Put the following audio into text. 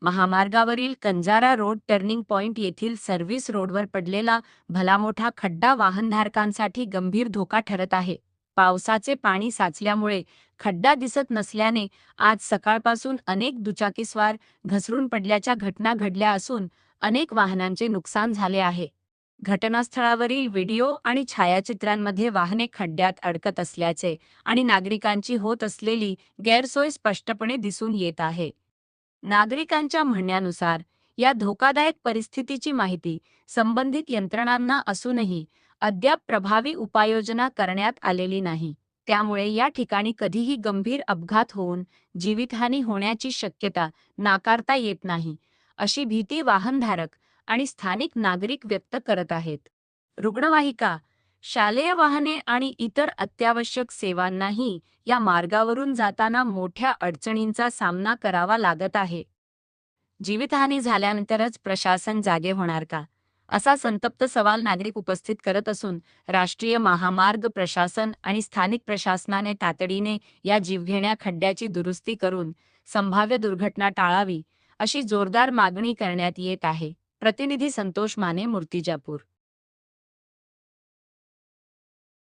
महामार्गावरील Kanjara road turning point येथील service रोडवर पडलेला भला मोठा खड्डा वाहनधारकांसाठी गंभीर धोका ठरत आहे. पावसाचे पाणी साचल्यामुळे खड्डा दिसत नसल्याने आज सकाळपासून अनेक दुचाकीस्वार घसरून पडल्याच्या घटना घडल्या असून अनेक वाहनांचे नुकसान झाले आहे. घटनास्थळावरील व्हिडिओ आणि छायाचित्रांमध्ये वाहने खड्ड्यात अडकत असल्याचे आणि नागरिकांची होत असलेली गैरसोय स्पष्टपणे दिसून येत आहे. नागरिकांच्या म्हणण्यानुसार या धोकादायक परिस्थितीची माहिती संबंधित यंत्रणांना असूनही अद्याप प्रभावी उपाययोजना करण्यात आलेली नाही. त्यामुळे या ठिकाणी कधीही गंभीर अपघात होऊन जीवितहानी होण्याची शक्यता नाकारता येत नाही, अशी भीती वाहनधारक आणि स्थानिक नागरिक व्यक्त करत आहेत. रुग्णवाहिका, शालेय वाहने आणि इतर अत्यावश्यक सेवांनाही या मार्गावरून जाताना मोठ्या अडचणींचा सामना करावा लागत आहे. जीवितहानी झाल्यानंतरच प्रशासन जागे होणार का? असा संतप्त सवाल नागरिक उपस्थित करत असून राष्ट्रीय महामार्ग प्रशासन आणि स्थानिक प्रशासनाने तातडीने या जीवघेण्या खड्ड्याची दुरुस्ती करून संभाव्य दुर्घटना टाळावी, अशी जोरदार मागणी करण्यात येत आहे. प्रतिनिधी संतोष माने, मूर्तिजापूर.